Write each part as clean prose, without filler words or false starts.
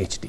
HD।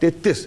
33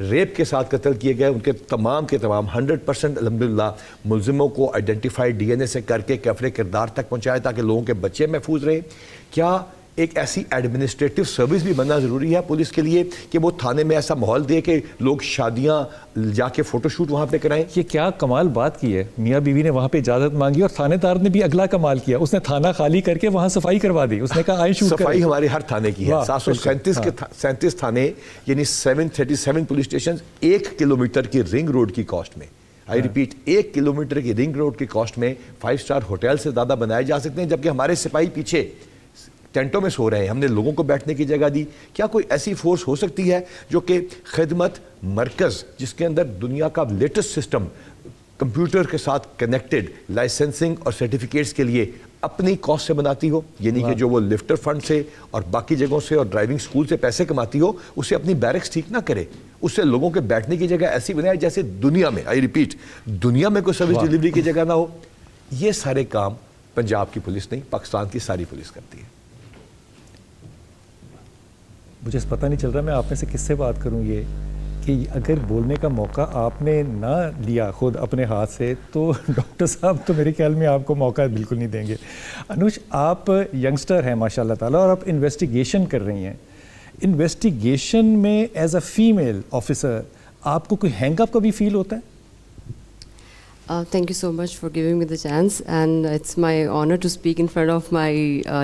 rape کے ساتھ قتل کیے گئے ان کے تمام 100% الحمدللہ ملزموں کو آئیڈینٹیفائی ڈی این اے سے کر کے کیفر کردار تک پہنچایا تاکہ لوگوں کے بچے محفوظ رہیں. کیا ایک ایسی ایڈمنسٹریٹو سروس بھی بننا ضروری ہے پولیس کے لیے کہ وہ تھانے میں ایسا ماحول دے کہ لوگ شادیاں جا کے فوٹو شوٹ وہاں پہ کرائیں؟ یہ کیا کمال بات کی ہے, میاں بیوی نے وہاں پہ اجازت مانگی اور تھانے دار نے بھی اگلا کمال کیا, اس نے تھانہ خالی کر کے وہاں صفائی کروا دی, اس نے کہا آئیں شوٹ کریں. صفائی ہمارے ہر تھانے کی ہے. 737 تھانے یعنی 737 پولیس اسٹیشن 1 کلومیٹر کی رنگ روڈ کی کاسٹ میں, آئی ریپیٹ 1 کلومیٹر کی رنگ روڈ کی کاسٹ میں 5 اسٹار ہوٹل سے زیادہ بنائے جا سکتے ہیں, جبکہ ہمارے سپاہی پیچھے ٹینٹوں میں سو رہے ہیں. ہم نے لوگوں کو بیٹھنے کی جگہ دی. کیا کوئی ایسی فورس ہو سکتی ہے جو کہ خدمت مرکز جس کے اندر دنیا کا لیٹسٹ سسٹم کمپیوٹر کے ساتھ کنیکٹڈ لائسنسنگ اور سرٹیفکیٹس کے لیے اپنی کاسٹ سے بناتی ہو, یعنی کہ جو وہ لفٹر فنڈ سے اور باقی جگہوں سے اور ڈرائیونگ سکول سے پیسے کماتی ہو, اسے اپنی بیرکس ٹھیک نہ کرے, اس سے لوگوں کے بیٹھنے کی جگہ ایسی بنائے جیسے دنیا میں, آئی ریپیٹ دنیا میں کوئی سروس ڈیلیوری کی جگہ نہ ہو. یہ سارے کام پنجاب کی پولیس نہیں, پاکستان کی ساری پولیس کرتی ہے. مجھے پتہ نہیں چل رہا میں آپ میں سے کس سے بات کروں, یہ کہ اگر بولنے کا موقع آپ نے نہ لیا خود اپنے ہاتھ سے تو ڈاکٹر صاحب تو میرے خیال میں آپ کو موقع بالکل نہیں دیں گے. انوش, آپ ینگسٹر ہیں ماشاء اللہ تعالیٰ اور آپ انویسٹیگیشن کر رہی ہیں. انویسٹیگیشن میں ایز اے فیمیل آفیسر آپ کو کوئی ہینگ اپ کبھی فیل ہوتا ہے؟ Thank you so much for giving me the chance, and it's my honor to speak in front of my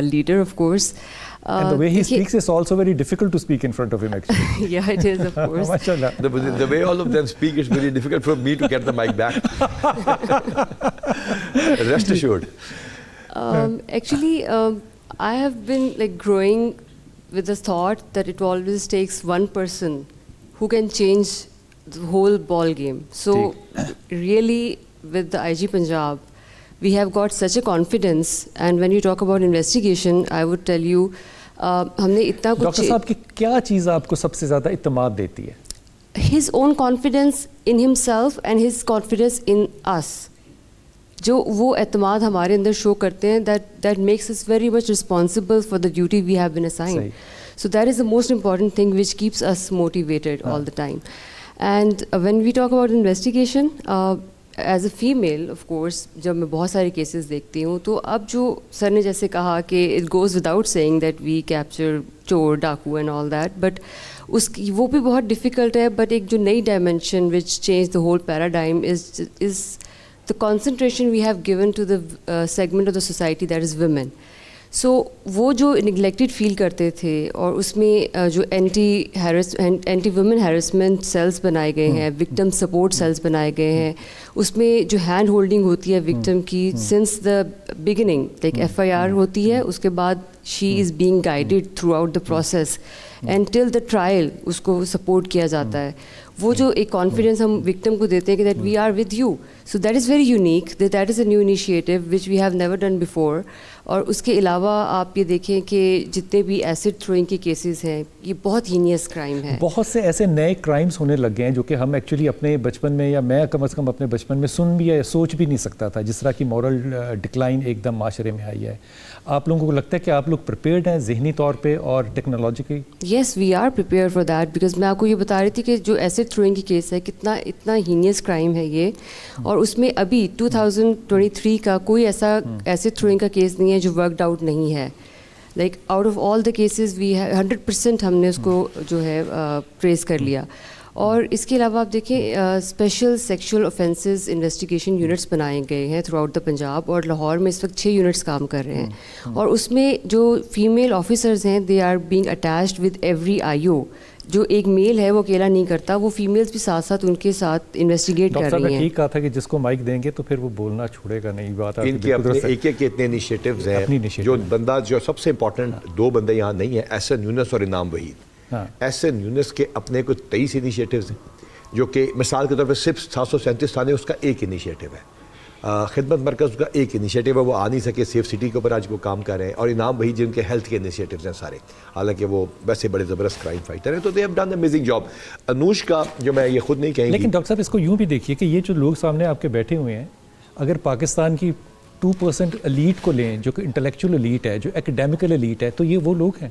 leader, of course. And the way he speaks is also very difficult to speak in front of him, actually. Yeah, it is, of course. MashaAllah. The way all of them speak, it's very difficult for me to get the mic back. Rest assured. Actually, I have been like growing with the thought that it always takes one person who can change the whole ball game. So really, with the IG Punjab, we have got such a confidence, and when you talk about investigation, I would tell you, ہم نے اتنا کچھ. Doctor صاحب کی کیا چیز آپ کو سب سے زیادہ اعتماد دیتی ہے؟ His own confidence in himself and his confidence in us. جو وہ اعتماد ہمارے اندر شو کرتے ہیں, that makes us very much responsible for the duty we have been assigned. So that is the most important thing which keeps us motivated all the time. And when we talk about investigation, as a female of course جب میں بہت سارے cases دیکھتی ہوں تو اب جو سر نے جیسے کہا کہ it goes without seeing that we capture چور ڈاکو اینڈ آل دیٹ, بٹ اس کی وہ بھی بہت ڈیفیکلٹ ہے. بٹ ایک جو نئی dimension which change the whole paradigm is the concentration we have given to the segment of the society that is women. So وہ جو neglected feel کرتے تھے اور اس میں جو اینٹی وومن ہیرسمنٹ سیلز بنائے گئے ہیں, وکٹم سپورٹ سیلز بنائے گئے ہیں, اس میں جو ہینڈ ہولڈنگ ہوتی ہے وکٹم کی since the beginning, like FIR ہوتی ہے, اس کے بعد she is being guided throughout the process and till the trial اس کو سپورٹ کیا جاتا ہے. وہ جو ایک کانفیڈنس ہم وکٹم کو دیتے ہیں کہ that we are with you, so that is very unique, that is a new initiative which we have never done before. اور اس کے علاوہ آپ یہ دیکھیں کہ جتنے بھی ایسڈ تھروئنگ کے کیسز ہیں یہ بہت ہینیس کرائم ہے. بہت سے ایسے نئے کرائمز ہونے لگ گئے ہیں جو کہ ہم ایکچولی اپنے بچپن میں, یا میں کم از کم اپنے بچپن میں سن بھی یا سوچ بھی نہیں سکتا تھا, جس طرح کی مورل ڈکلائن ایک دم معاشرے میں آئی ہے. آپ لوگوں کو لگتا ہے کہ آپ لوگ پریپیئرڈ ہیں ذہنی طور پہ اور technologically? Yes, we are prepare for that, because میں آپ کو یہ بتا رہی تھی کہ جو ایسڈ تھروئنگ کی کیس ہے اتنا ہینیس کرائم ہے یہ, اور اس میں ابھی 2023 کا کوئی ایسا ایسڈ تھروئنگ کا کیس نہیں ہے جو ورکڈ آؤٹ نہیں ہے. Like out of all the cases we 100% ہم نے اس کو جو ہے ٹریس کر لیا. اور اس کے علاوہ آپ دیکھیں special sexual offences investigation units بنائے گئے ہیں تھرو آؤٹ دا پنجاب, اور لاہور میں اس وقت 6 یونٹس کام کر رہے ہیں. اور اس میں جو فیمیل آفیسرز ہیں they are being attached with every IO. جو ایک میل ہے وہ اکیلا نہیں کرتا, وہ فیمیلز بھی ساتھ ساتھ ان کے ساتھ انویسٹیگیٹ کر رہی ہیں. ٹھیک کہا تھا کہ جس کو مائک دیں گے تو پھر وہ بولنا چھوڑے گا نہیں. بات ان کے اپنے ایک اتنے انیشیٹوز ہیں. جو بندہ جو سب سے امپورٹنٹ 2 بندے یہاں نہیں ہیں, احسن یونس اور انعام وحید. احسن یونس کے اپنے کو 23 انیشیٹوز ہیں, جو کہ مثال کے طور پہ صرف 737 تھانے اس کا ایک انیشیٹو ہے. خدمت مرکز کا ایک انیشیٹو ہے, وہ آ نہیں سکے, سیف سٹی کے اوپر آج وہ کام کر رہے ہیں. اور انعام وہی جن کے ہیلتھ کے انیشیٹوز ہیں سارے, حالانکہ وہ ویسے بڑے زبردست کرائم فائٹر ہیں. تو they have done amazing job. Anush کا جو میں یہ خود نہیں کہیں گی, لیکن ڈاکٹر صاحب اس کو یوں بھی دیکھیے کہ یہ جو لوگ سامنے آپ کے بیٹھے ہوئے ہیں, اگر پاکستان کی 2% ایلیٹ کو لیں جو کہ انٹلیکچوئل ایلیٹ ہے, جو ایکیڈیمیکل ایلیٹ ہے, تو یہ وہ لوگ ہیں.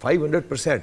500%।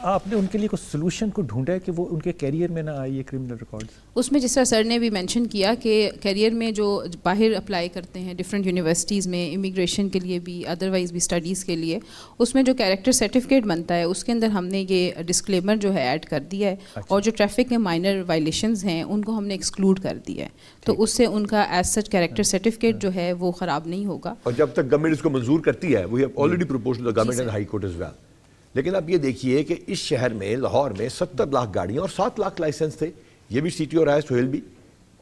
آپ نے ان کے لیے کوئی سولوشن کو ڈھونڈا ہے کہ وہ ان کے کیریئر میں نہ آئے یہ کرمنل ریکارڈز؟ اس میں جس طرح سر نے بھی مینشن کیا کہ کیریئر میں جو باہر اپلائی کرتے ہیں ڈفرینٹ یونیورسٹیز میں امیگریشن کے لیے بھی ادروائز بھی اسٹڈیز کے لیے, اس میں جو کیریکٹر سرٹیفکیٹ بنتا ہے اس کے اندر ہم نے یہ ڈسکلیمر جو ہے ایڈ کر دیا ہے, اور جو ٹریفک کے مائنر وائلیشنز ہیں ان کو ہم نے ایکسکلوڈ کر دیا ہے, تو اس سے ان کا ایز سچ کیریکٹر سرٹیفکیٹ جو ہے وہ خراب نہیں ہوگا. اور جب تک گورنمنٹ اس کو منظور کرتی ہے, we have already proposed to the government and high court as well. لیکن اب یہ دیکھیے کہ اس شہر میں لاہور میں 70 لاکھ گاڑیاں اور 7 لاکھ لائسنس تھے. یہ بھی سی ٹی او رہا ہے, سہیل بھی,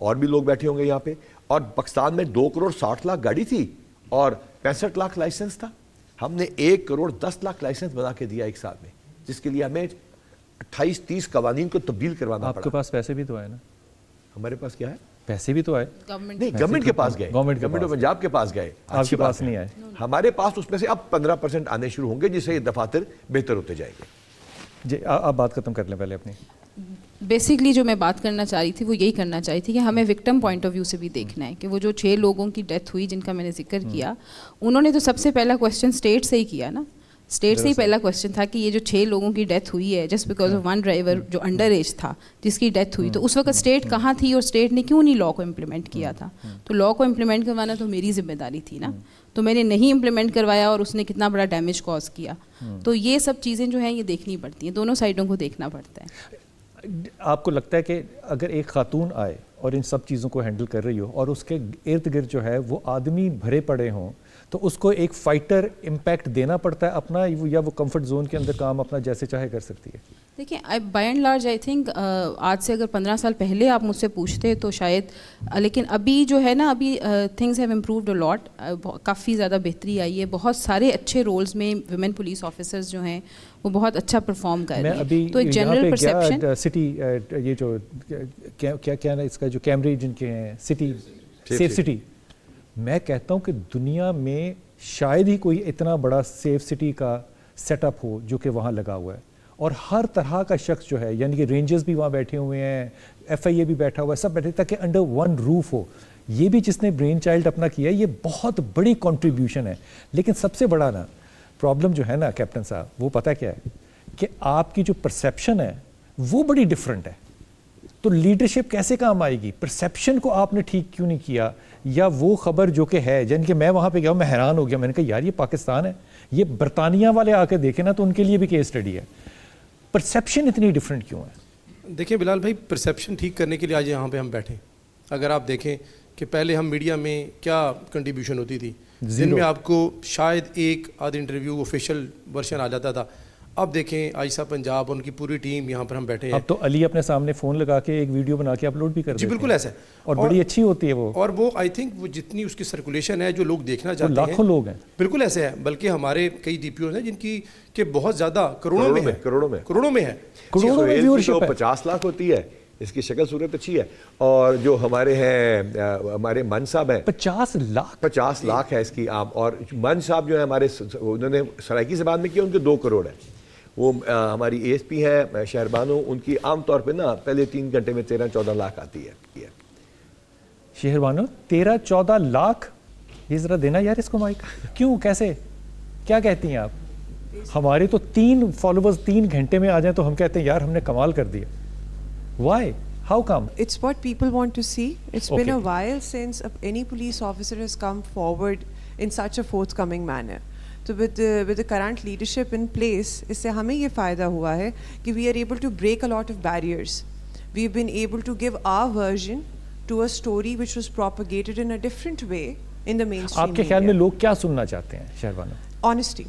اور بھی لوگ بیٹھے ہوں گے یہاں پہ. اور پاکستان میں 2 کروڑ 60 لاکھ گاڑی تھی اور 65 لاکھ لائسنس تھا. ہم نے 1 کروڑ 10 لاکھ لائسنس بنا کے دیا ایک سال میں, جس کے لیے ہمیں 28-30 قوانین کو تبدیل کروانا پڑا. آپ کے پاس پیسے بھی تو آئے نا؟ ہمارے پاس کیا ہے؟ پیسے بھی تو آئے. نہیں, گورنمنٹ کے پاس گئے, گورنمنٹ آف پنجاب کے پاس گئے, آپ کے پاس نہیں آئے. ہمارے پاس اس میں سے اب 15% آنے شروع ہوں گے, جس سے یہ دفاتر بہتر ہوتے جائیں گے. جی آپ بات ختم کر لیں پہلے اپنی. بیسکلی جو میں بات کرنا چاہ رہی تھی وہ یہی کرنا چاہی تھی کہ ہمیں وکٹم پوائنٹ آف ویو سے بھی دیکھنا ہے کہ وہ جو 6 لوگوں کی ڈیتھ ہوئی جن کا میں نے ذکر کیا, انہوں نے تو سب سے پہلا کویشچن اسٹیٹ سے ہی کیا نا. اسٹیٹ سے ہی پہلا کویشچن تھا کہ یہ جو 6 لوگوں کی ڈیتھ ہوئی ہے just because of one driver جو انڈر ایج تھا جس کی ڈیتھ ہوئی, تو اس وقت اسٹیٹ کہاں تھی اور اسٹیٹ نے کیوں نہیں لا کو امپلیمنٹ کیا تھا؟ تو لا کو امپلیمنٹ کروانا تو میری ذمہ داری تھی نا, تو میں نے نہیں امپلیمنٹ کروایا اور اس نے کتنا بڑا ڈیمیج کاز کیا. تو یہ سب چیزیں جو ہیں یہ دیکھنی پڑتی ہیں, دونوں سائڈوں کو دیکھنا پڑتا ہے. آپ کو لگتا ہے کہ اگر ایک خاتون آئے اور ان سب چیزوں کو ہینڈل کر رہی ہو اور اس کے ارد گرد جو ہے وہ آدمی بھرے پڑے ہوں, تو اس کو ایک فائٹر امپیکٹ دینا پڑتا ہے اپنا, یا وہ کمفرٹ زون کے اندر کام اپنا جیسے چاہے کر سکتی ہے؟ دیکھیں by and large I think آج سے اگر 15 سال پہلے آپ مجھ سے پوچھتے تو شاید, لیکن ابھی جو ہے نا ابھی تھنگز ہیو امپرووڈ اے لاٹ, کافی زیادہ بہتری آئی ہے. بہت سارے اچھے رولز میں ویمن پولیس آفیسرز جو ہیں وہ بہت اچھا پرفارم کر رہے ہیں. تو ایک جنرل پرسیپشن سٹی یہ جو کیا نا اس کا جو کیمرے جن کے ہیں سٹی سیف سٹی, میں کہتا ہوں کہ دنیا میں شاید ہی کوئی اتنا بڑا سیف سٹی کا سیٹ اپ ہو جو کہ وہاں لگا ہوا ہے, اور ہر طرح کا شخص جو ہے, یعنی کہ رینجرز بھی وہاں بیٹھے ہوئے ہیں, ایف آئی اے بھی بیٹھا ہوا ہے, سب بیٹھے تاکہ انڈر ون روف ہو. یہ بھی جس نے برین چائلڈ اپنا کیا ہے, یہ بہت بڑی کنٹریبیوشن ہے. لیکن سب سے بڑا نا پرابلم جو ہے نا کیپٹن صاحب, وہ پتہ کیا ہے کہ آپ کی جو پرسیپشن ہے وہ بڑی ڈفرینٹ ہے. تو لیڈرشپ کیسے کام آئے گی؟ پرسیپشن کو آپ نے ٹھیک کیوں نہیں کیا, یا وہ خبر جو کہ ہے, جن کہ میں وہاں پہ گیا ہوں, میں حیران ہو گیا, میں نے کہا یار یہ پاکستان ہے, یہ برطانیہ والے آ کے دیکھیں نا تو ان کے لیے بھی کیس اسٹڈی ہے. پرسیپشن اتنی ڈفرینٹ کیوں ہے؟ دیکھیں بلال بھائی, پرسیپشن ٹھیک کرنے کے لیے آج یہاں پہ ہم بیٹھیں. اگر آپ دیکھیں کہ پہلے ہم میڈیا میں کیا کنٹریبیوشن ہوتی تھی, جن میں آپ کو شاید ایک آدھ انٹرویو آفیشیل ورژن آ جاتا تھا. اب دیکھیں عائشہ پنجاب اور ان کی پوری ٹیم یہاں پر ہم بیٹھے ہیں. اب تو علی اپنے سامنے فون لگا کے ایک ویڈیو بنا کے اپلوڈ بھی کر دیتے ہیں. جی بالکل ایسا ہے, اور بڑی اچھی ہوتی ہے وہ, اور وہ آئی تھنک وہ جتنی اس کی سرکولیشن ہے جو لوگ دیکھنا چاہتے ہیں, لاکھوں لوگ ہیں. بالکل ایسے ہے, بلکہ ہمارے کئی ڈی پی اوز ہیں جن کی کہ بہت زیادہ کروڑوں میں ہے. 50 لاکھ ہوتی ہے, اس کی شکل صورت اچھی ہے. اور جو ہمارے ہیں ہمارے من صاحب ہیں 50 لاکھ ہے اس کی عام. اور من صاحب جو ہے ہمارے, انہوں نے سرائکی زبان میں کیا, ان کے 2 کروڑ ہے. وہ ہماری اے ایس پی ہے شہربانو, ان کی عام طور پہ نا پہلے 3 گھنٹے میں 13-14 لاکھ آتی ہے. شہربانو 13-14 لاکھ, یہ ذرا دینا یار اس کو مائک. کیوں, کیسے, کیا کہتی ہیں آپ؟ ہمارے تو 3 فالوورز 3 گھنٹے میں آ جائیں تو ہم کہتے ہیں یار ہم نے کمال کر دیا. Why? How come? It's what people want to see. It's been a while since any police officer has come forward in such a forthcoming manner. So with the current leadership in place, اس سے ہمیں یہ فائدہ ہوا ہے کہ we are able to break a lot of barriers. We've been able to give our version to a story which was propagated in a different way in the mainstream media. آپ کے خیال میں لوگ کیا سننا چاہتے ہیں شہربانو؟ Honesty.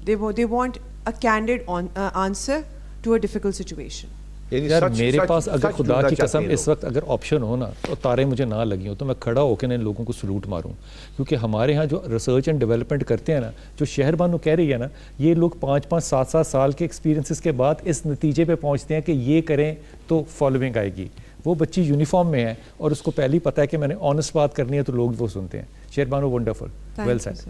They want a candid answer to a difficult situation. یار میرے پاس اگر خدا کی قسم اس وقت اگر آپشن ہو نا تو تارے مجھے نہ لگی ہو تو میں کھڑا ہو کے ان لوگوں کو سلوٹ ماروں. کیونکہ ہمارے ہاں جو ریسرچ اینڈ ڈیولپمنٹ کرتے ہیں نا, جو شہربانو کہہ رہی ہے نا, یہ لوگ 5-7 سال کے ایکسپیرینسز کے بعد اس نتیجے پہ پہنچتے ہیں کہ یہ کریں تو فالوئنگ آئے گی. وہ بچی یونیفارم میں ہے اور اس کو پہلے ہی پتہ ہے کہ میں نے آنیسٹ بات کرنی ہے تو لوگ وہ سنتے ہیں. شہربانو ونڈرفل,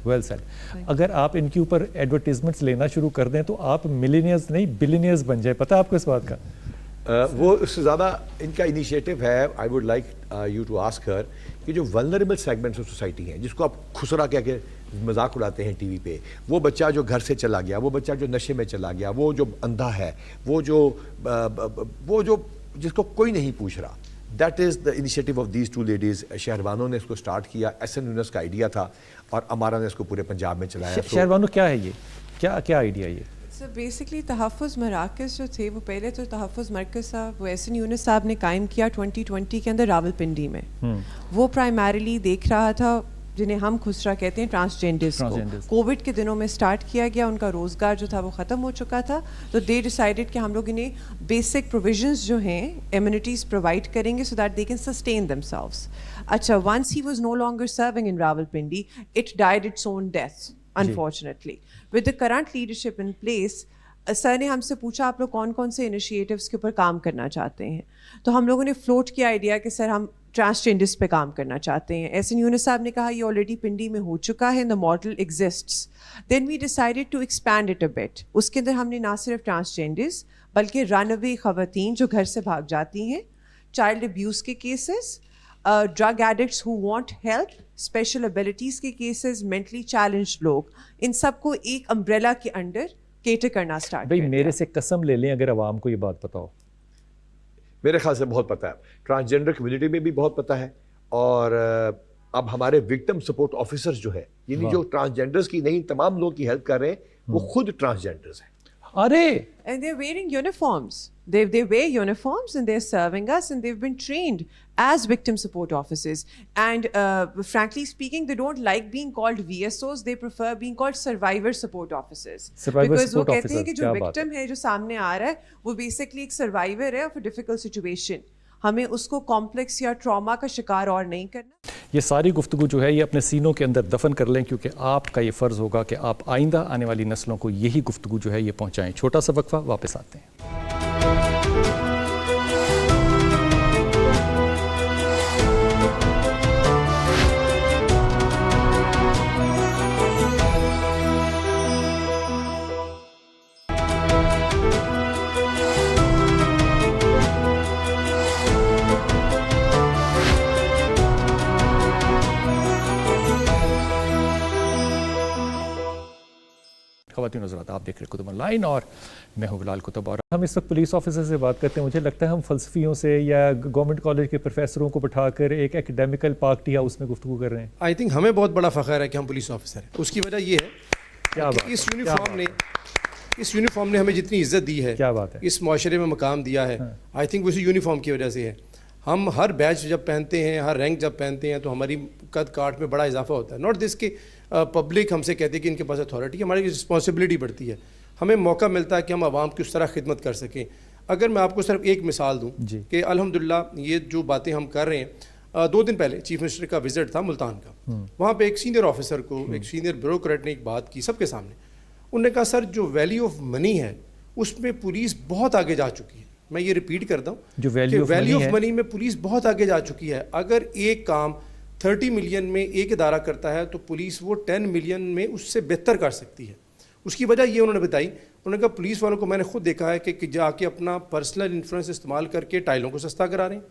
ویل سیڈ. اگر آپ ان کے اوپر ایڈورٹیزمنٹس لینا شروع کر دیں تو آپ ملینئرز نہیں بلینئرز بن جائیں. پتہ ہے آپ کو اس بات کا؟ وہ اس سے زیادہ ان کا انیشیٹو ہے. I would like you to ask her کہ جو ولنریبل سیگمنٹس آف سوسائٹی ہیں جس کو آپ خسرا کہہ کے مذاق اڑاتے ہیں ٹی وی پہ, وہ بچہ جو گھر سے چلا گیا, وہ بچہ جو نشے میں چلا گیا, وہ جو اندھا ہے, وہ جو جس کو کوئی نہیں پوچھ رہا, that is the initiative of these two ladies. شہروانوں نے اس کو اسٹارٹ کیا, ایس این یونس کا آئیڈیا تھا, اور امارا نے اس کو پورے پنجاب میں چلایا. شہروانوں کیا ہے یہ, کیا آئیڈیا یہ؟ سر بیسکلی تحفظ مراکز جو تھے وہ پہلے تو تحفظ مرکز تھا, وہ ایس این یونس صاحب نے قائم کیا 2020 کے اندر راول پنڈی میں. وہ پرائمریلی دیکھ رہا تھا جنہیں ہم خسرا کہتے ہیں ٹرانسجینڈرس کو. کووڈ کے دنوں میں سٹارٹ کیا گیا, ان کا روزگار جو تھا وہ ختم ہو چکا تھا, تو دے ڈیسائیڈڈ کہ ہم لوگ انہیں بیسک پروویژنس جو ہیں ایمینٹیز پرووائڈ کریں گے so that they can sustain themselves. اچھا, once he was no longer serving in Rawalpindi, it died its own death unfortunately. With the current leadership in place, sir نے ہم سے پوچھا آپ لوگ کون کون سے انیشیٹیوس کے اوپر کام کرنا چاہتے ہیں, تو ہم لوگوں نے فلوٹ کیا آئیڈیا کہ سر ہم ٹرانسجینڈرس پہ کام کرنا چاہتے ہیں. ایس این یونس صاحب نے کہا یہ آلریڈی پنڈی میں ہو چکا ہے, the model exists. Then we decided to expand it a bit. اس کے اندر ہم نے نہ صرف ٹرانسجینڈرس بلکہ رن اوے خواتین جو گھر سے بھاگ جاتی ہیں, چائلڈ ابیوز کے cases, drug addicts who want help, special abilities کے کیسز, مینٹلی چیلنجڈ لوگ, ان سب کو ایک امبریلا کے انڈر کیٹر کرنا اسٹارٹ. بھائی میرے سے قسم لے لیں اگر عوام کو یہ بات پتا ہو. میرے خیال سے بہت پتہ ہے, ٹرانسجینڈر کمیونٹی میں بھی بہت پتہ ہے, اور اب ہمارے وکٹم سپورٹ آفیسرز جو ہے, یعنی جو ٹرانسجینڈرز کی نہیں تمام لوگوں کی ہیلپ کر رہے ہیں, وہ خود ٹرانسجینڈرز ہیں. ارے And they're wearing uniforms. They wear uniforms and they're serving us and they've been trained as victim support officers. And frankly speaking, they don't like being called VSOs. They prefer being called survivor support officers. Because وہ کہتے ہیں کہ جو victim ہے جو سامنے آ رہا ہے وہ basically ایک survivor ہے of a difficult situation. ہمیں اس کو کمپلیکس یا ٹراما کا شکار اور نہیں کرنا. یہ ساری گفتگو جو ہے یہ اپنے سینوں کے اندر دفن کر لیں, کیونکہ آپ کا یہ فرض ہوگا کہ آپ آئندہ آنے والی نسلوں کو یہی گفتگو جو ہے یہ پہنچائیں. چھوٹا سا وقفہ, واپس آتے ہیں. خواتین حضرات, آپ دیکھ رہے کتب آن لائن اور میں ہوں بلال کتب, اور ہم اس وقت پولیس آفیسر سے بات کرتے ہیں. مجھے لگتا ہے ہم فلسفیوں سے یا گورنمنٹ کالج کے پروفیسروں کو بٹھا کر ایک ایکڈیمیکل پارٹی ہاؤس میں گفتگو کر رہے ہیں. آئی تھنک ہمیں بہت بڑا فخر ہے کہ ہم پولیس آفیسر ہیں. اس کی وجہ یہ ہے کہ اس یونیفارم نے ہمیں جتنی عزت دی ہے, کیا بات ہے, اس معاشرے میں مقام دیا ہے, آئی تھنک وہ اسی یونیفارم کی وجہ سے ہے. ہم ہر بیچ جب پہنتے ہیں, ہر رینک جب پہنتے ہیں, تو ہماری قد کاٹ میں بڑا اضافہ ہوتا ہے. ناٹ دس کہ پبلک ہم سے کہتی ہے کہ ان کے پاس اتھارٹی, ہماری رسپانسبلٹی بڑھتی ہے. ہمیں موقع ملتا ہے کہ ہم عوام کی اس طرح خدمت کر سکیں. اگر میں آپ کو صرف ایک مثال دوں کہ الحمدللہ یہ جو باتیں ہم کر رہے ہیں, 2 دن پہلے چیف منسٹر کا وزٹ تھا ملتان کا. وہاں پہ ایک سینئر آفیسر کو, ایک سینئر بیوروکریٹ نے ایک بات کی سب کے سامنے. انہوں نے کہا سر جو ویلیو آف منی ہے اس میں پولیس بہت آگے جا چکی ہے. میں یہ ریپیٹ کرتا ہوں, جو ویلیو آف منی میں پولیس بہت آگے جا چکی ہے. اگر ایک کام 30 ملین میں ایک ادارہ کرتا ہے تو پولیس وہ 10 ملین میں اس سے بہتر کر سکتی ہے. اس کی وجہ یہ انہوں نے بتائی, انہوں نے کہا پولیس والوں کو میں نے خود دیکھا ہے کہ جا کے اپنا پرسنل انفلوئنس استعمال کر کے ٹائلوں کو سستا کرا رہے ہیں,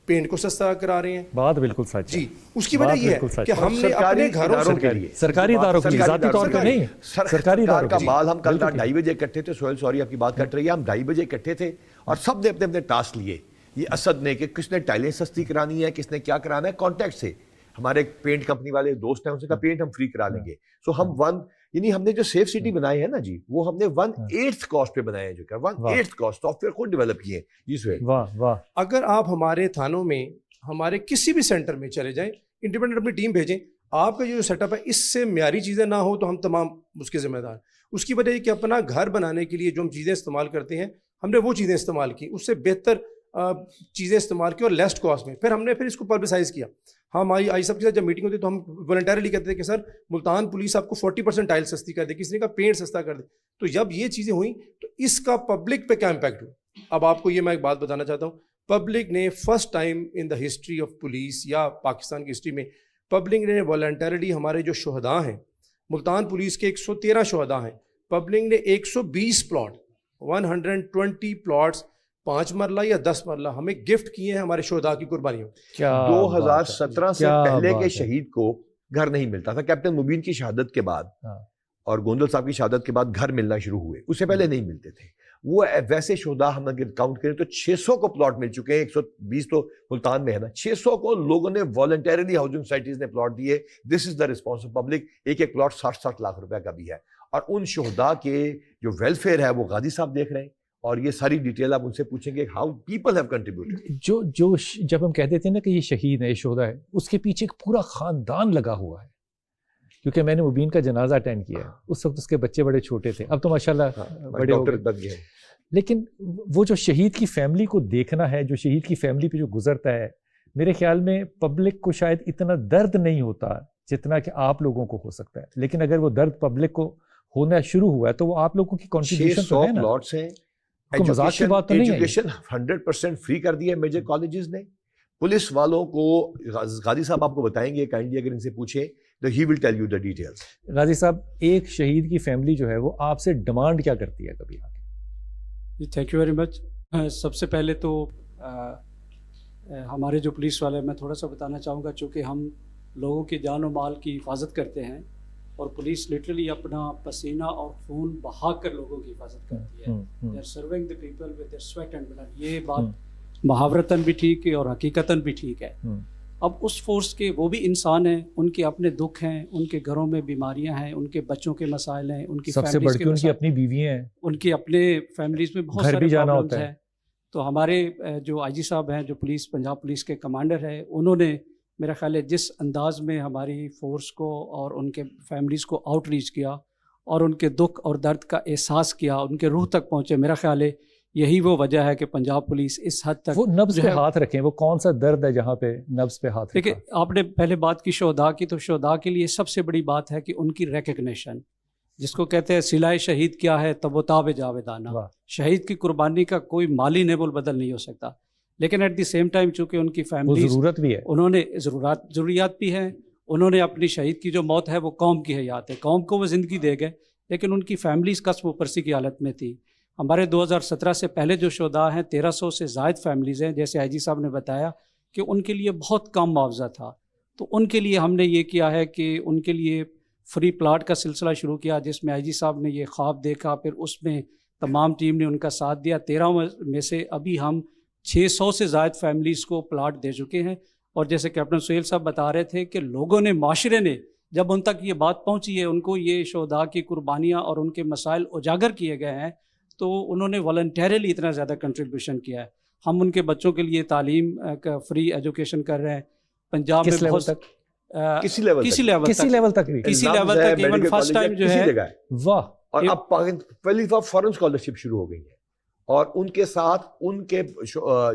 پینٹ کو سستا کرا رہے ہیں. بات بالکل سچ جی. اس کی وجہ یہ ہے کہ ہم نے اپنے گھروں سے, سرکاری اداروں کے لیے, ذاتی طور پہ نہیں, سرکاری اداروں کا مال. ہم کل 2:30 بجے اکٹھے تھے, سوری آپ کی بات کٹ رہی ہے, ہم 2:30 بجے اکٹھے تھے اور سب نے اپنے اپنے ٹاسک لیے. یہ اسد نے کہ کس نے ٹائلیں سستی کرانی ہے, کس نے کیا کرانا ہے, کانٹیکٹ سے. ہمارے پینٹ کمپنی والے دوست ہیں, ان سے کہا پینٹ ہم فری کرا لیں گے. سو ہم یعنی ہم نے جو سیف سٹی بنائے ہیں نا جی, وہ ہم نے 1/8 کاسٹ پہ بنائے ہیں. جو کہ 1/8 کاسٹ سافٹ ویئر خود ڈیولپ کیے ہیں. جی سہیل, واہ واہ. اگر آپ ہمارے تھانوں میں, ہمارے کسی بھی سینٹر میں چلے جائیں, انڈیپینڈنٹ اپنی ٹیم بھیجیں, آپ کا جو سیٹ اپ ہے اس سے معیاری چیزیں نہ ہو تو ہم تمام اس کے ذمہ دار. اس کی وجہ یہ کہ اپنا گھر بنانے کے لیے جو ہم چیزیں استعمال کرتے ہیں, ہم نے وہ چیزیں استعمال کی, اس سے بہتر چیزیں استعمال کی اور لیسٹ کاسٹ میں. پھر ہم نے اس کو پبلسائز کیا. ہم آئی سب کے ساتھ جب میٹنگ ہوتی ہے تو ہم والنٹیرلی کہتے ہیں کہ سر ملتان پولیس آپ کو 40% ٹائل سستی کر دے, کسی نے کہا پینٹ سستا کر دے. تو جب یہ چیزیں ہوئیں تو اس کا پبلک پہ کیا امپیکٹ ہوا. اب آپ کو یہ میں ایک بات بتانا چاہتا ہوں, پبلک نے first time in the history of police یا پاکستان کی ہسٹری میں پبلک نے والنٹیرلی ہمارے جو شہداء ہیں, ملتان پولیس کے 113 شہداء ہیں, پبلک نے 120 پلاٹ 120 پلاٹس 5 مرلہ یا 10 مرلہ ہمیں گفٹ کیے ہیں ہمارے شہداء کی قربانیوں. 2017 سے پہلے کے شہید کو گھر نہیں ملتا تھا. کیپٹن مبین کی شہادت کے بعد اور گوندل صاحب کی شہادت کے بعد گھر ملنا شروع ہوئے, اس سے پہلے نہیں ملتے تھے. وہ ویسے شہداء ہم اگر کاؤنٹ کریں تو 600 کو پلاٹ مل چکے ہیں. 120 تو ملتان میں ہے نا, 600 کو لوگوں نے والنٹیرلی ہاؤسنگ سوسائٹیز نے پلاٹ دیے. دس از دا رسپانس آف پبلک. ایک پلاٹ 60 لاکھ روپے کا بھی ہے. اور ان شہداء کے جو ویلفیئر ہے وہ غازی صاحب دیکھ رہے ہیں, اور یہ ساری ڈیٹیل آپ ان سے پوچھیں گے ہاؤ پیپل ہیو کنٹریبیوٹڈ. جو جب ہم کہہ دیتے ہیں نا کہ یہ شہید ہے, یہ شہداء ہے, اس کے پیچھے ایک پورا خاندان لگا ہوا ہے. کیونکہ میں نے مبین کا جنازہ اٹینڈ کیا ہے, اس وقت اس کے بچے بڑے چھوٹے تھے, اب تو ماشاءاللہ بڑے ہو گئے. لیکن وہ جو شہید کی فیملی کو دیکھنا ہے, جو شہید کی فیملی پہ جو گزرتا ہے, میرے خیال میں پبلک کو شاید اتنا درد نہیں ہوتا جتنا کہ آپ لوگوں کو ہو سکتا ہے. لیکن اگر وہ درد پبلک کو ہونا شروع ہوا ہے تو وہ آپ لوگوں کی کنٹریبیوشن تو ہے نا. 600 پلاٹس ہیں. مذاق کی بات تو نہیں ہے. ایجوکیشن 100% فری کر دی ہے میجر کالجز نے. پولیس والوں کو غازی صاحب آپ کو بتائیں گے کائنڈلی, اگر ان سے پوچھیں تو he will tell you the details. Ghazi صاحب, ایک شہید کی فیملی جو ہے وہ آپ سے ڈیمانڈ کیا کرتی ہے کبھی آ کے؟ جی تھینک یو ویری مچ. سب سے پہلے تو ہمارے جو پولیس والے, میں تھوڑا سا بتانا چاہوں گا, چونکہ ہم لوگوں کی جان و مال کی حفاظت کرتے ہیں اور پولیس لٹرلی اپنا پسینہ اور خون بہا کر لوگوں کی حفاظت کرتی ہے. They are serving the people with their sweat and blood. یہ بات محاورتاً بھی ٹھیک ہے اور حقیقتاً بھی ٹھیک ہے. اب اس فورس کے وہ بھی انسان ہیں, ان کے اپنے دکھ ہیں, ان کے گھروں میں بیماریاں ہیں, ان کے بچوں کے مسائل ہیں, ان کی سب سے بڑھ کے ان کی اپنی بیویاں ہیں, ان کی اپنے فیملیز میں بہت سارے پرابلمز ہیں. تو ہمارے جو آئی جی صاحب ہیں, جو پولیس پنجاب پولیس کے کمانڈر ہیں, انہوں نے میرا خیال ہے جس انداز میں ہماری فورس کو اور ان کے فیملیز کو آؤٹ ریچ کیا اور ان کے دکھ اور درد کا احساس کیا, ان کے روح تک پہنچے, میرا خیال ہے یہی وہ وجہ ہے کہ پنجاب پولیس اس حد تک وہ نبض پہ ہاتھ رکھیں. وہ کون سا درد ہے جہاں پہ نبض پہ ہاتھ رکھیں؟ دیکھیں, آپ نے پہلے بات کی شہداء کی, تو شہداء کے لیے سب سے بڑی بات ہے کہ ان کی ریکگنیشن, جس کو کہتے ہیں صلہ شہید کیا ہے تب و تاب جاویدانہ. شہید کی قربانی کا کوئی مالی نعم البدل نہیں ہو سکتا, لیکن ایٹ دی سیم ٹائم چونکہ ان کی فیملی ضرورت بھی ہے, انہوں نے ضروریات بھی ہیں, انہوں نے اپنی شہید کی جو موت ہے وہ قوم کی حیات ہے, قوم کو وہ زندگی دے گئے, لیکن ان کی فیملیز قصب و پرسی کی حالت میں تھی. ہمارے 2017 سے پہلے جو شہداء ہیں 1300 سے زائد فیملیز ہیں, جیسے آئی جی صاحب نے بتایا کہ ان کے لیے بہت کم معاوضہ تھا. تو ان کے لیے ہم نے یہ کیا ہے کہ ان کے لیے فری پلاٹ کا سلسلہ شروع کیا, جس میں آئی جی صاحب نے یہ خواب دیکھا, پھر اس میں تمام ٹیم نے ان کا ساتھ دیا. 13 میں سے ابھی ہم 600 سے زائد فیملیز کو پلاٹ دے چکے ہیں. اور جیسے کیپٹن سہیل صاحب بتا رہے تھے کہ لوگوں نے, معاشرے نے, جب ان تک یہ بات پہنچی ہے, ان کو یہ شہداء کی قربانیاں اور ان کے مسائل اجاگر کیے گئے ہیں, تو انہوں نے والنٹیرلی اتنا زیادہ کنٹریبیوشن کیا ہے. ہم ان کے بچوں کے لیے تعلیم کا فری ایجوکیشن کر رہے ہیں پنجاب میں بہت تک, کسی لیول تک ایون فرسٹ ٹائم جو ہے. واہ. اور اب پہلی دفعہ فورن اسکالرشپ شروع ہو گئی ہے, اور ان کے ساتھ ان کے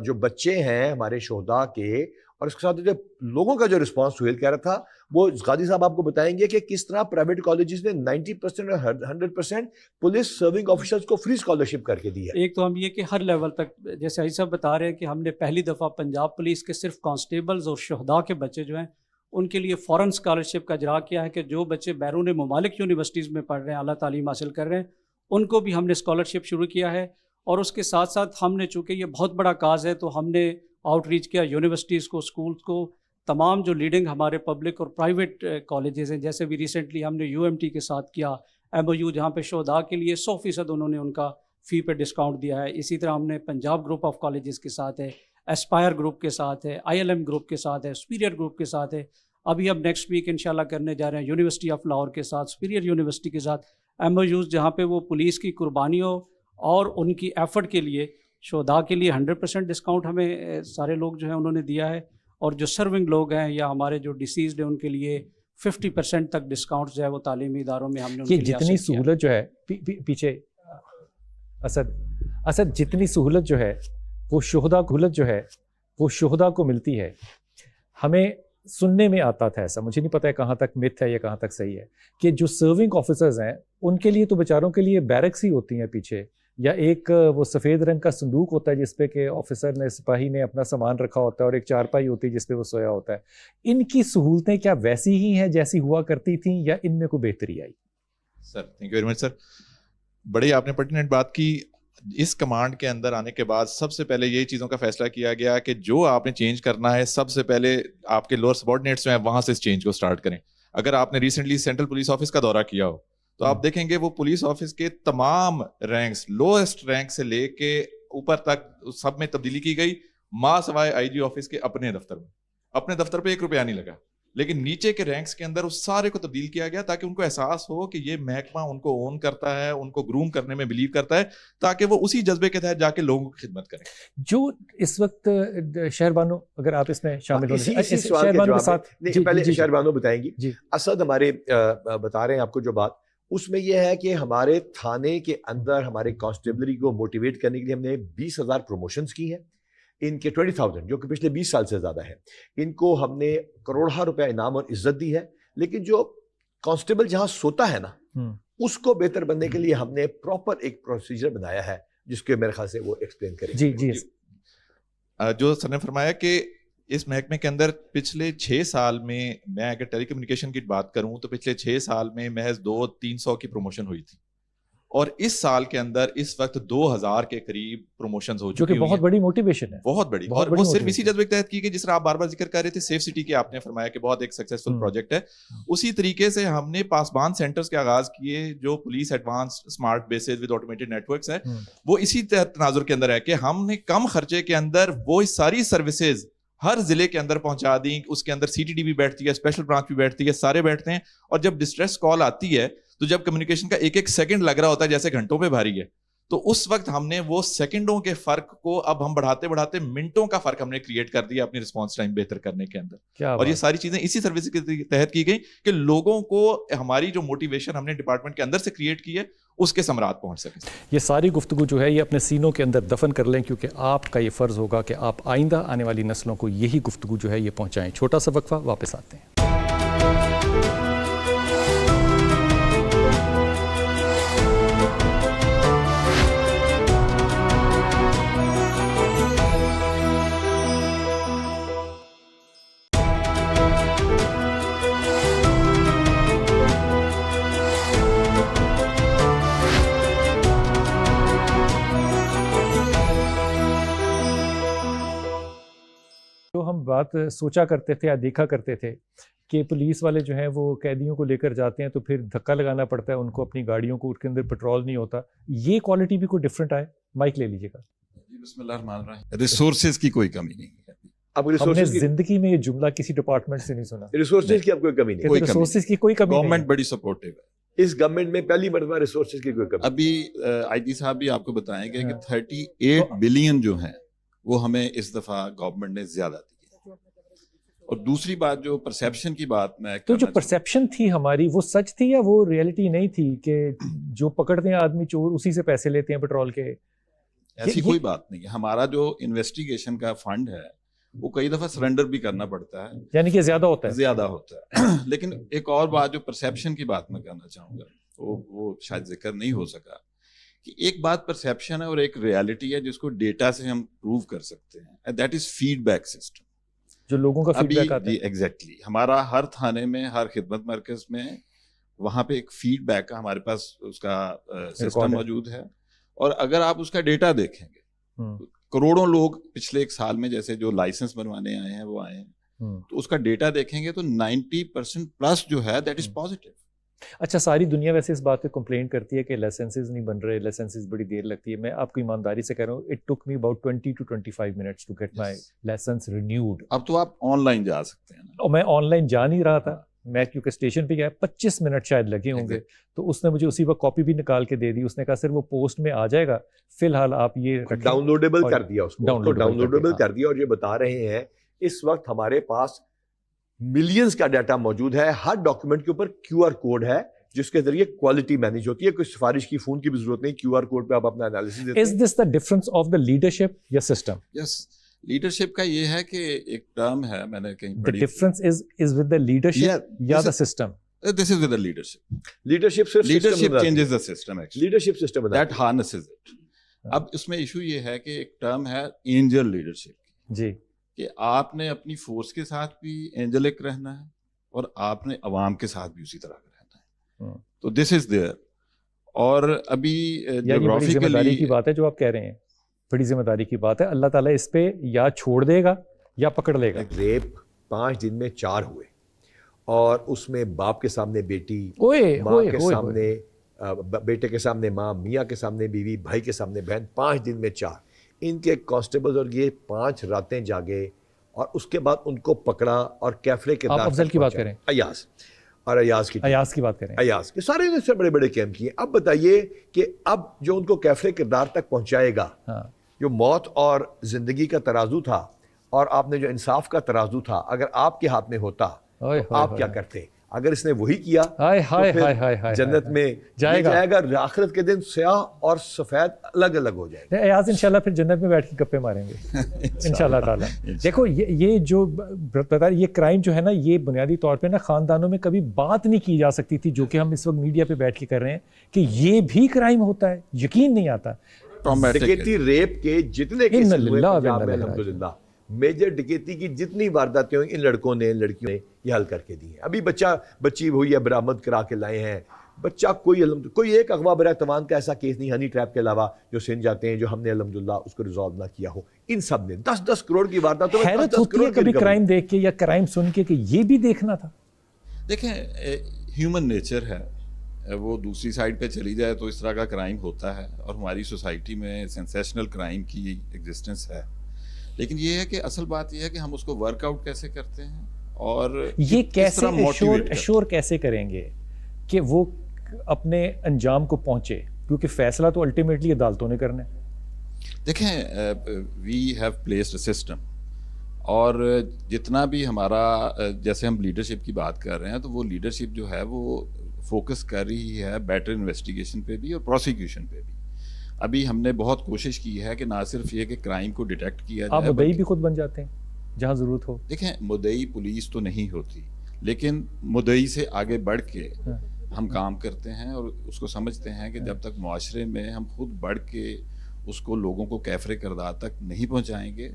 جو بچے ہیں ہمارے شہداء کے, اور اس کے ساتھ جو لوگوں کا جو رسپانس سہیل کہہ رہا تھا, وہ غازی صاحب آپ کو بتائیں گے کہ کس طرح پرائیویٹ کالجز نے 90% اور 100% پولیس سرونگ آفیسرز کو فری اسکالرشپ کر کے دی ہے. ایک تو ہم یہ کہ ہر لیول تک, جیسے آئی صاحب بتا رہے ہیں کہ ہم نے پہلی دفعہ پنجاب پولیس کے صرف کانسٹیبلز اور شہداء کے بچے جو ہیں ان کے لیے فورن اسکالرشپ کا اجرا کیا ہے, کہ جو بچے بیرون ممالک یونیورسٹیز میں پڑھ رہے ہیں, اعلیٰ تعلیم حاصل کر رہے ہیں, ان کو بھی ہم نے اسکالرشپ شروع کیا ہے. اور اس کے ساتھ ساتھ ہم نے, چونکہ یہ بہت بڑا کاز ہے, تو ہم نے آؤٹ ریچ کیا یونیورسٹیز کو, اسکولس کو, تمام جو لیڈنگ ہمارے پبلک اور پرائیویٹ کالجز ہیں. جیسے بھی ریسنٹلی ہم نے UMT کے ساتھ کیا MOU, جہاں پہ شہداء کے لیے 100% انہوں نے ان کا فی پہ ڈسکاؤنٹ دیا ہے. اسی طرح ہم نے پنجاب گروپ آف کالجز کے ساتھ ہے, اسپائر گروپ کے ساتھ ہے, ILM گروپ کے ساتھ ہے, سپیریئر گروپ کے ساتھ ہے. ابھی ہم نیکسٹ ویک انشاءاللہ کرنے جا رہے ہیں یونیورسٹی آف لاہور کے ساتھ, سپیریئر یونیورسٹی کے ساتھ MOUs, جہاں پہ وہ پولیس کی قربانیوں اور ان کی ایفرٹ کے لیے شہداء کے لیے 100% ڈسکاؤنٹ ہمیں سارے لوگ جو ہیں انہوں نے دیا ہے. اور جو سرونگ لوگ ہیں یا ہمارے جو ڈیسیزڈ ہیں ان کے لیے 50% تک ڈسکاؤنٹ جو ہے وہ تعلیمی اداروں میں ہم نے ان کے لیے جتنی سہولت جو ہے پیچھے اسد جتنی سہولت جو ہے وہ شہداء کو ملتی ہے. ہمیں سننے میں آتا تھا ایسا, مجھے نہیں پتا ہے کہاں تک متھ ہے یا کہاں تک صحیح ہے, کہ جو سرونگ آفیسرز ہیں ان کے لیے تو بیچاروں کے لیے بیرکس ہی ہوتی ہیں پیچھے, یا ایک وہ سفید رنگ کا صندوق ہوتا ہے جس پہ کہ آفیسر نے, سپاہی نے اپنا سامان رکھا ہوتا ہے, اور ایک چارپائی ہوتی ہے جس پہ وہ سویا ہوتا ہے. ان کی سہولتیں کیا ویسی ہی ہیں جیسی ہوا کرتی تھیں, یا ان میں کوئی بہتری آئی؟ Sir thank you very much sir, بڑی آپ نے پرٹیننٹ بات کی. اس کمانڈ کے اندر آنے کے بعد سب سے پہلے یہ چیزوں کا فیصلہ کیا گیا کہ جو آپ نے چینج کرنا ہے سب سے پہلے آپ کے لوور سبارڈینیٹس جو ہیں وہاں سے اس چینج کو سٹارٹ کریں. اگر آپ نے ریسنٹلی سینٹرل پولیس آفس کا دورہ کیا ہو تو آپ دیکھیں گے وہ پولیس آفس کے تمام رینکس لوئسٹ رینک سے لے کے اوپر تک سب میں تبدیلی کی گئی, ماں سوائے آئی جی آفس کے اپنے دفتر میں. اپنے دفتر پہ 1 روپیہ نہیں لگا, لیکن نیچے کے رینکس کے اندر اس سارے کو تبدیل کیا گیا تاکہ ان کو احساس ہو کہ یہ محکمہ ان کو اون کرتا ہے, ان کو گروم کرنے میں بلیو کرتا ہے, تاکہ وہ اسی جذبے کے تحت جا کے لوگوں کی خدمت کریں. جو اس وقت شہربانو اگر آپ اس میں شامل پہلے شہربانو بتائیں گی. اسد ہمارے بتا رہے ہیں آپ کو جو بات, اس میں یہ ہے کہ ہمارے تھانے کے اندر ہمارے کانسٹیبلری کو موٹیویٹ کرنے کے لیے ہم نے 20,000 پروموشنز کی ہیں. ان کے 20,000 جو کہ پچھلے 20 سال سے زیادہ ہے, ان کو ہم نے کروڑہ روپے انعام اور عزت دی ہے. لیکن جو کانسٹیبل جہاں سوتا ہے نا, اس کو بہتر بننے کے لیے ہم نے پراپر ایک پروسیجر بنایا ہے, جس کے میرے خیال سے وہ ایکسپلین کریں. جی جو سر نے فرمایا کہ اس محکمے کے اندر پچھلے 6 سال میں اگر ٹیلی کمیونیکیشن کی بات کروں تو پچھلے 6 سال میں محض 200-300 کی پروموشن ہوئی تھی, اور اس سال کے اندر اس وقت 2000 کے قریب پروموشنز ہو چکی ہیں, جو کہ بہت بڑی موٹیویشن ہے, بہت بڑی. اور وہ صرف اسی جذبے کے تحت کی گئی جس طرح آپ بار بار ذکر کر رہے تھے سیف سٹی کے, آپ نے فرمایا کہ بہت ایک سکسیسفل پروجیکٹ ہے. اسی طریقے سے ہم نے پاسبان سینٹرز کے آغاز کیے جو police advance smart bases with automated networks ہیں. وہ اسی تناظر کے اندر ہے کہ ہم نے کم خرچے کے اندر وہ ساری سروسز ہر ضلع کے اندر پہنچا دیں. اس کے اندر سی ٹی ڈی بھی بیٹھتی ہے, اسپیشل برانچ بھی بیٹھتی ہے, سارے بیٹھتے ہیں. اور جب ڈسٹریس کال آتی ہے تو جب کمیونیکیشن کا 1 سیکنڈ لگ رہا ہوتا ہے جیسے گھنٹوں پہ بھاری ہے, تو اس وقت ہم نے وہ سیکنڈوں کے فرق کو اب ہم بڑھاتے بڑھاتے منٹوں کا فرق ہم نے کریٹ کر دیا اپنی رسپانس ٹائم بہتر کرنے کے اندر. اور یہ ساری چیزیں اسی سروس کے تحت کی گئی کہ لوگوں کو ہماری جو موٹیویشن ہم نے ڈپارٹمنٹ کے اندر سے کریٹ کی ہے اس کے ثمرات پہنچ سکیں. یہ ساری گفتگو جو ہے یہ اپنے سینوں کے اندر دفن کر لیں, کیونکہ آپ کا یہ فرض ہوگا کہ آپ آئندہ آنے والی نسلوں کو یہی گفتگو جو ہے یہ پہنچائیں. چھوٹا سا وقفہ, واپس آتے ہیں. جو ہم بات سوچا کرتے تھے یا دیکھا کرتے تھے کہ پولیس والے جو ہیں وہ قیدیوں کو لے کر جاتے ہیں تو پھر دھکا لگانا پڑتا ہے ان کو, اپنی گاڑیوں کو, اس کے اندر پیٹرول نہیں ہوتا, یہ کوالٹی بھی کوئی ڈفرینٹ آئے. مائک لے لیجیے گا. بسم اللہ الرحمن الرحیم. ریسورسز کی کوئی کمی نہیں ہے. ہم نے زندگی میں یہ جملہ کسی ڈپارٹمنٹ سے نہیں سنا. ریسورسز کی اب کوئی کمی نہیں, ریسورسز کی کوئی کمی نہیں. گورنمنٹ بڑی سپورٹیو ہے. اس گورنمنٹ میں پہلی مرتبہ ریسورسز کی کوئی کمی. ابھی آئی جی صاحب بھی آپ کو بتائیں گے کہ 38 بلین جو ہیں وہ ہمیں اس دفعہ گورنمنٹ نے زیادہ دی. اور دوسری بات جو پرسیپشن کی بات میں, تو جو پرسیپشن تھی ہماری وہ سچ تھی یا وہ ریئلٹی نہیں تھی کہ جو پکڑتے ہیں آدمی چور اسی سے پیسے لیتے ہیں پیٹرول کے؟ ایسی کوئی بات نہیں ہے. ہمارا جو انویسٹیگیشن کا فنڈ ہے وہ کئی دفعہ سرنڈر بھی کرنا پڑتا ہے, یعنی کہ زیادہ ہوتا ہے. لیکن ایک اور بات جو پرسیپشن کی بات میں کرنا چاہوں گا, وہ شاید ذکر نہیں ہو سکا, کہ ایک بات پرسیپشن ہے اور ایک ریالٹی ہے جس کو ڈیٹا سے ہم پروو کر سکتے ہیں. That is fed back system, جو لوگوں کا فیڈ بیک آتا ہے. ایگزیکٹلی. ہمارا ہر تھانے میں, ہر خدمت مرکز میں وہاں پہ ایک فیڈ بیک کا ہمارے پاس اس کا سسٹم موجود ہے. اور اگر آپ اس کا ڈیٹا دیکھیں گے, کروڑوں لوگ پچھلے 1 سال میں جیسے جو لائسنس بنوانے آئے ہیں وہ آئے ہیں, تو اس کا ڈیٹا دیکھیں گے تو 90% پلس جو ہے دیٹ از پازیٹیو. اچھا, ساری دنیا ویسے اس بات پہ کمپلین کرتی ہے کہ لائسنسز نہیں بن رہے, لائسنسز بڑی دیر لگتی ہے. میں آپ کو ایمانداری سے کہہ رہا ہوں, it took me about 20 to 25 minutes to get my license renewed. اب تو آپ آن لائن جا سکتے ہیں. اور میں آن لائن جا نہیں رہا تھا, میں کیونکہ اسٹیشن پہ گیا 25 منٹ شاید لگے ہوں گے, تو اس نے مجھے اسی وقت کاپی بھی نکال کے دے دی. اس نے کہا سر وہ پوسٹ میں آ جائے گا, فی الحال آپ یہ ڈاؤن لوڈیبل کر دیا, اس کو ڈاؤن لوڈیبل کر دیا. اور یہ بتا رہے ہیں اس وقت ہمارے پاس ملینز کا ڈیٹا موجود ہے. ہر ڈاکیومنٹ کے اوپر QR کوڈ ہے جس کے ذریعے کوالٹی مینیج ہوتی ہے. کوئی سفارش کی فون کی بھی ضرورت نہیں, QR کوڈ پہ آپ اپنا انالیسس دیتے ہیں. Is this the difference of the leadership یا system? Yes, لیڈرشپ کا یہ ہے کہ ایک ٹرم ہے, میں نے کہیں پڑھی. The difference is with the leadership یا the system? This is with the leadership. Leadership changes the system actually. Leadership system that harnesses it. اب اس میں ایشو یہ ہے کہ ایک ٹرم ہے اینجل لیڈرشپ جی, کہ آپ نے اپنی فورس کے ساتھ بھی اینجلک رہنا ہے اور آپ نے عوام کے ساتھ بھی اسی طرح کا رہنا ہے. تو دس از دیئر. اور ابھی بڑی ذمہ داری کی بات ہے جو آپ کہہ رہے ہیں, بڑی ذمہ داری کی بات ہے. اللہ تعالیٰ اس پہ یا چھوڑ دے گا یا پکڑ لے گا. ریپ 5 دن میں 4 ہوئے, اور اس میں باپ کے سامنے بیٹی, ماں کے سامنے بیٹے کے سامنے ماں, میاں کے سامنے بیوی, بھائی کے سامنے بہن, 5 دن میں 4. ان کے کانسٹیبلز اور یہ 5 راتیں جاگے, اور اس کے بعد ان کو پکڑا اور کیفرے کے آپ افضل کی بات کریں, ایاز اور ایاز کی بات کریں, ایاز کے سارے نے سے بڑے بڑے کیمپ کیے. اب بتائیے کہ اب جو ان کو کیفرے کردار تک پہنچائے گا, جو موت اور زندگی کا ترازو تھا اور آپ نے جو انصاف کا ترازو تھا, اگر آپ کے ہاتھ میں ہوتا تو آپ کیا کرتے؟ اگر اس نے وہی کیا تو پھر جنت میں جائے گا, آخرت کے دن سیاہ اور سفید الگ الگ ہو جائے گا. ایاز انشاءاللہ پھر جنت میں بیٹھ کے گپے ماریں گے انشاءاللہ تعالیٰ. دیکھو یہ جو بتا یہ کرائم جو ہے نا, یہ بنیادی طور پہ نا خاندانوں میں کبھی بات نہیں کی جا سکتی تھی, جو کہ ہم اس وقت میڈیا پہ بیٹھ کے کر رہے ہیں کہ یہ بھی کرائم ہوتا ہے. یقین نہیں آتا. ڈکیتی ریپ کے جتنے کیسز ہوئے پنجاب میں الحمدللہ, میجر ڈکیتی کی جتنی وارداتیں ہوئی ان لڑکوں نے, ان لڑکیوں نے یہ حل کر کے دی ہیں. ابھی بچی ہوئی ہے, برآمد کرا کے لائے ہیں بچہ. کوئی ایک اغوا برائے توان کا ایسا کیس نہیں ہنی ٹریپ کے علاوہ جو سندھ جاتے ہیں جو ہم نے الحمدللہ اس کو ریزالو نہ کیا ہو. ان سب نے 10-10 کروڑ کی وارداتوں میں حیرت ہوتی ہے کبھی کرائم دیکھ کے یا کرائم سن کے کہ یہ بھی دیکھنا تھا. دیکھیں ہیومن نیچر ہے, وہ دوسری سائڈ پہ چلی جائے تو اس طرح کا کرائم ہوتا ہے, اور ہماری سوسائٹی میں سینسیشنل کرائم کی ایگزسٹنس ہے. لیکن یہ ہے کہ اصل بات یہ ہے کہ ہم اس کو ورک آؤٹ کیسے کرتے ہیں, اور یہ کیسے ایشور کیسے کریں گے کہ وہ اپنے انجام کو پہنچے, کیونکہ فیصلہ تو الٹیمیٹلی عدالتوں نے کرنا ہے. دیکھیں we have placed a system, اور جتنا بھی ہمارا جیسے ہم لیڈرشپ کی بات کر رہے ہیں تو وہ لیڈرشپ جو ہے وہ فوکس کر رہی ہے بیٹر انویسٹیگیشن پہ بھی اور پروسیکیوشن پہ بھی. ابھی ہم نے بہت کوشش کی ہے کہ نہ صرف یہ کہ کرائم کو ڈیٹیکٹ کیا جائے, آپ مدعی بھی خود بن جاتے ہیں جہاں ضرورت ہو. دیکھیں مدعی پولیس تو نہیں ہوتی, لیکن مدعی سے آگے بڑھ کے ہم کام کرتے ہیں, اور اس کو سمجھتے ہیں کہ جب تک معاشرے میں ہم خود بڑھ کے اس کو لوگوں کو کیفرے کردار تک نہیں پہنچائیں گے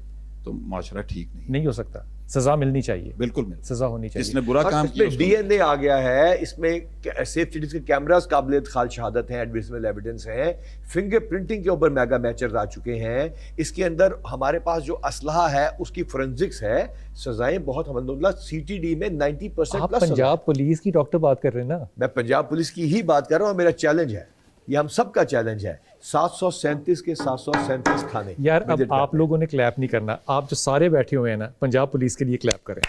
تو معاشرہ ٹھیک نہیں ہو سکتا. سزا ملنی چاہیے, بالکل سزا ہونی چاہیے. جس نے برا کام کیا ڈی این اے آ گیا ہے, اس میں سیف سٹیز کے کیمراز قابل ادخال شہادت ہیں, ایڈمیسبل ایویڈنس ہیں, فنگر پرنٹنگ کے اوپر میگا میچرز آ چکے ہیں. اس کے اندر ہمارے پاس جو اسلحہ ہے اس کی فورنزکس ہے, سزائیں بہت الحمدللہ CTD میں 90% آپ پنجاب پولیس کی ڈاکٹر بات کر رہے ہیں نا, میں پنجاب پولیس کی ہی بات کر رہا ہوں. میرا چیلنج ہے, یہ ہم سب کا چیلنج ہے, 737 کے 737 تھانے. یار اب آپ لوگوں نے کلیپ نہیں کرنا, آپ جو سارے بیٹھے ہوئے ہیں نا پنجاب پولیس کے لیے کلیپ کریں.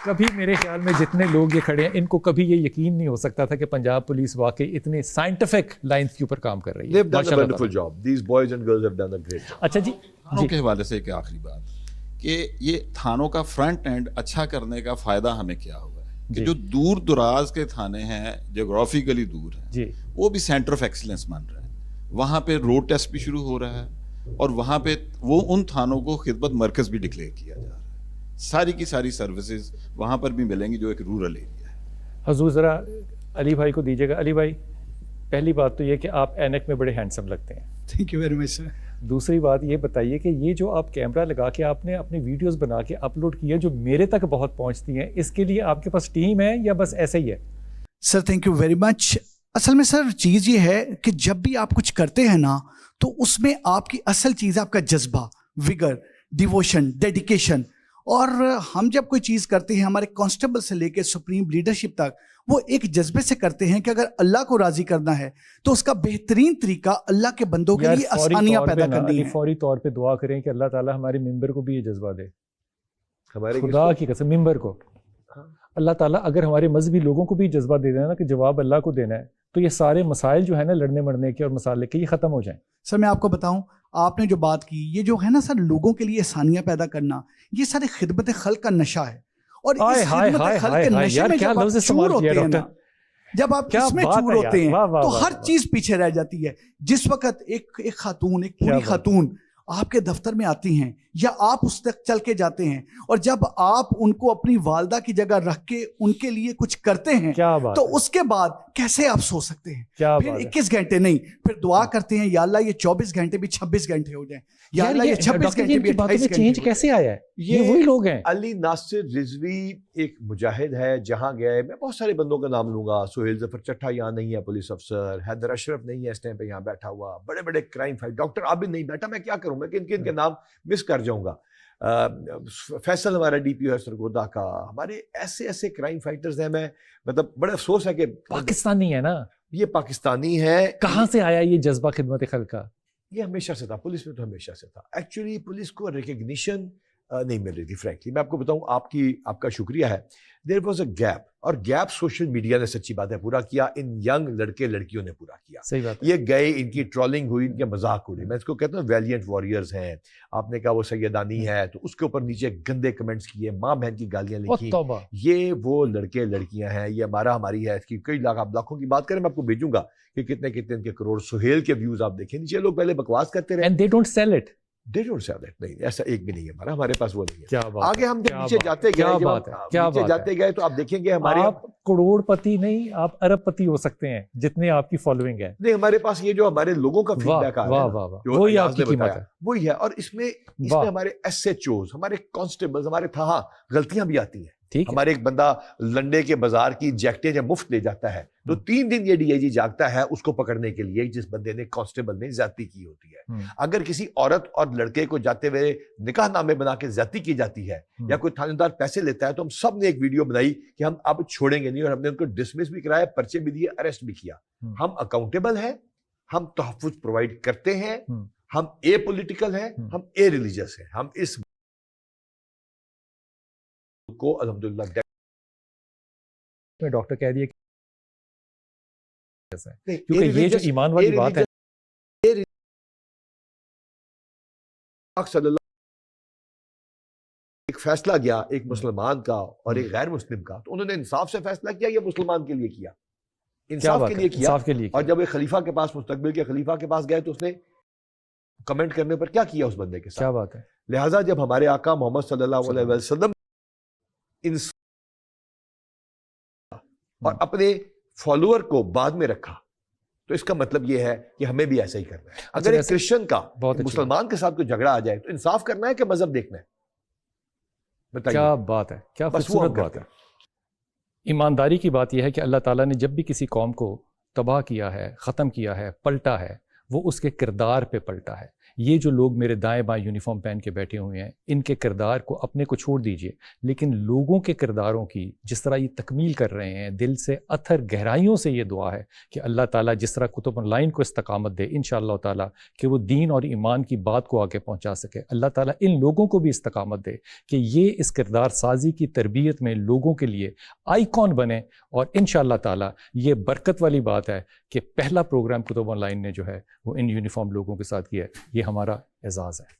کبھی میرے خیال میں جتنے لوگ یہ کھڑے ہیں ان کو کبھی یہ یقین نہیں ہو سکتا تھا کہ پنجاب پولیس واقعی اتنے سائنٹیفک لائنز کے اوپر کام کر رہی ہے. اچھا جی, تھانوں کے حوالے سے ایک آخری بات کہ یہ تھانوں کا فرنٹ اینڈ اچھا کرنے کا فائدہ ہمیں کیا ہوا ہے کہ جو دور دراز کے تھانے ہیں, جغرافیکلی دور ہیں, وہ بھی سینٹر آف ایکسلنس بن رہے ہیں. وہاں پہ روڈ ٹیسٹ بھی شروع ہو رہا ہے, اور وہاں پہ وہ ان تھانوں کو خدمت مرکز بھی ڈکلیئر کیا جا رہا ہے. ساری کی ساری سروسز وہاں پر بھی ملیں گی جو ایک رورل ایریا ہے. حضور ذرا علی بھائی کو دیجیے گا. علی بھائی, پہلی بات تو یہ کہ آپ اینک میں بڑے ہینڈسم لگتے ہیں. تھینک یو ویری مچ سر. دوسری بات یہ بتائیے کہ یہ جو آپ کیمرہ لگا کے آپ نے اپنی ویڈیوز بنا کے اپلوڈ کی ہے جو میرے تک بہت پہنچتی ہیں, اس کے لیے آپ کے پاس ٹیم ہے یا بس ایسے ہی ہے؟ سر تھینک یو ویری مچ. اصل میں سر چیز یہ ہے کہ جب بھی آپ کچھ کرتے ہیں نا تو اس میں آپ کی اصل چیز ہے آپ کا جذبہ, وگر, ڈیووشن, ڈیڈیکیشن. اور ہم جب کوئی چیز کرتے ہیں, ہمارے کانسٹیبل سے لے کے سپریم لیڈرشپ تک, وہ ایک جذبے سے کرتے ہیں کہ اگر اللہ کو راضی کرنا ہے تو اس کا بہترین طریقہ اللہ کے بندوں کے لیے آسانیاں پیدا کرنی ہے. فوری طور پہ دعا کریں کہ اللہ تعالیٰ ہمارے ممبر کو بھی یہ جذبہ دے. خدا کی قسم, ممبر کو اللہ تعالیٰ اگر ہمارے مذہبی لوگوں کو بھی جذبہ دے دینا کہ جواب اللہ کو دینا ہے تو یہ سارے مسائل جو ہے نا لڑنے مرنے کے اور مسالے کے, یہ ختم ہو جائیں. سر میں آپ کو بتاؤں, آپ نے جو بات کی, یہ جو ہے نا سر لوگوں کے لیے آسانیاں پیدا کرنا, یہ سارے خدمت خلق کا نشہ ہے. اور اس خدمت خلق کے نشے میں جب آپ چور ہوتے ہیں نا, جب آپ اس میں چور ہوتے ہیں تو ہر چیز پیچھے رہ جاتی ہے. جس وقت ایک خاتون, ایک پوری خاتون آپ کے دفتر میں آتی ہیں یا آپ اس تک چل کے جاتے ہیں, اور جب آپ ان کو اپنی والدہ کی جگہ رکھ کے ان کے لیے کچھ کرتے ہیں تو اس کے بعد کیسے آپ سو سکتے ہیں؟ پھر 21 گھنٹے نہیں, پھر دعا کرتے ہیں یا اللہ یہ 24 گھنٹے بھی 26 گھنٹے ہو جائیں, یا اللہ یہ 26 گھنٹے بھی 28 گھنٹے. چینج کیسے آیا ہے؟ یہ وہی لوگ ہیں. علی ناصر رضوی ایک مجاہد ہے, جہاں گئے, میں بہت سارے بندوں کا نام لوں گا, سہیل ظفر چٹھا یہاں نہیں ہے پولیس افسر, حیدر اشرف نہیں ہے اس ٹائم پہ یہاں بیٹھا ہوا, بڑے بڑے کرائم فائٹر, ڈاکٹر عابد نہیں بیٹھا, میں کیا کروں, میں کن کے نام مس کر جاؤں گا, فیصل ہمارا ڈی پی او ہے سرگودا کا, ہمارے ایسے کرائم فائٹرز ہیں. میں مطلب بڑا افسوس ہے کہ پاکستانی ہے نا, یہ پاکستانی ہے. کہاں سے آیا یہ جذبہ خدمت خلق کا؟ یہ ہمیشہ سے تھا, پولیس میں تو ہمیشہ سے تھا. ایکچولی پولیس کو ریکگنیشن نہیں مل رہی تھی فرینکلی. میں آپ کو بتاؤں, آپ کا شکریہ ہے, دیر واز اے گیپ, اور گیپ سوشل میڈیا نے سچی بات ہے پورا کیا, ان ینگ لڑکے لڑکیوں نے پورا کیا. صحیح بات. یہ گئے, ان کی ٹرولنگ ہوئی, ان کے مذاق اڑے. میں اس کو کہتا ہوں ویلینٹ واریئرز ہیں. آپ نے کہا وہ سیدانی ہے, تو اس کے اوپر نیچے گندے کمنٹس کیے, ماں بہن کی گالیاں لکھی. یہ وہ لڑکے لڑکیاں ہیں, یہ ہماری ہے, اس کی کئی لاکھوں کی بات کریں, میں آپ کو بھیجوں گا کہ کتنے ان کے کروڑ. سہیل کے ویوز آپ دیکھیں, نیچے لوگ پہلے بکواس کرتے رہے. And they don't sell it. They don't sell it. نہیں, ایسا ایک بھی نہیں ہے ہمارے پاس وہ نہیں ہے. آگے ہم جب نیچے جاتے گئے تو آپ دیکھیں گے ہمارے, آپ کروڑ پتی نہیں, آپ ارب پتی ہو سکتے ہیں جتنے آپ کی فالوئنگ ہے. نہیں, ہمارے پاس یہ جو ہمارے لوگوں کا فیڈ بیک آ رہا ہے وہی آپ کی قیمت ہے, وہی ہے. اور اس میں ہمارے ایس ایچ اوز, ہمارے کانسٹیبلز, ہمارے تھا غلطیاں بھی آتی ہیں. ہمارے ایک بندہ لنڈے کے بازار کی جیکٹیں جب مفت لے جاتا ہے تو 3 دن یہ ڈی آئی جی جاگتا ہے اس کو پکڑنے کے لیے جس بندے نے, کانسٹیبل نے زیادتی کی ہوتی ہے. اگر کسی عورت اور لڑکے کو جاتے ہوئے نکاح نامے بنا کے زیادتی کی جاتی ہے, یا کوئی تھانے دار پیسے لیتا ہے, تو ہم سب نے ایک ویڈیو بنائی کہ ہم اب چھوڑیں گے نہیں, اور ہم نے ان کو ڈسمس بھی کرایا, پرچے بھی دیے, اریسٹ بھی کیا. ہم اکاؤنٹیبل ہیں, ہم تحفظ پرووائڈ کرتے ہیں, ہم اے پولیٹیکل ہیں, ہم اے ریلیجس ہیں. ہم اس کو الحمدللہ ڈاکٹر کہہ دیا کیونکہ یہ جو ایمان والی بات ہے, ایک فیصلہ گیا ایک مسلمان کا اور ایک غیر مسلم کا, تو انہوں نے انصاف سے فیصلہ کیا, یہ مسلمان کے لیے کیا, انصاف کے لیے کیا. اور جب ایک خلیفہ کے پاس, مستقبل کے خلیفہ کے پاس گئے, تو اس نے کمنٹ کرنے پر کیا کیا اس بندے کے ساتھ. کیا بات ہے. لہٰذا جب ہمارے آقا محمد صلی اللہ علیہ وسلم اور اپنے فالوور کو بعد میں رکھا, تو اس کا مطلب یہ ہے کہ ہمیں بھی ایسا ہی کرنا ہے. اگر ایک کرسچن کا مسلمان کے ساتھ کوئی جھگڑا آ جائے, تو انصاف کرنا ہے کہ مذہب دیکھنا ہے. بتائیے. کیا بات ہے, کیا خوبصورت بات ہے. ایمانداری کی بات یہ ہے کہ اللہ تعالیٰ نے جب بھی کسی قوم کو تباہ کیا ہے, ختم کیا ہے, پلٹا ہے, وہ اس کے کردار پہ پلٹا ہے. یہ جو لوگ میرے دائیں بائیں یونیفارم پہن کے بیٹھے ہوئے ہیں, ان کے کردار کو اپنے کو چھوڑ دیجئے, لیکن لوگوں کے کرداروں کی جس طرح یہ تکمیل کر رہے ہیں, دل سے اتھر گہرائیوں سے یہ دعا ہے کہ اللہ تعالیٰ جس طرح کتب آن لائن کو استقامت دے انشاءاللہ تعالیٰ, کہ وہ دین اور ایمان کی بات کو آگے پہنچا سکے. اللہ تعالیٰ ان لوگوں کو بھی استقامت دے کہ یہ اس کردار سازی کی تربیت میں لوگوں کے لیے آئیکن بنے. اور انشاءاللہ تعالیٰ یہ برکت والی بات ہے کہ پہلا پروگرام کتب آن لائن نے جو ہے وہ ان یونیفارم لوگوں کے ساتھ کیا ہے. یہ ہمارا اعزاز ہے.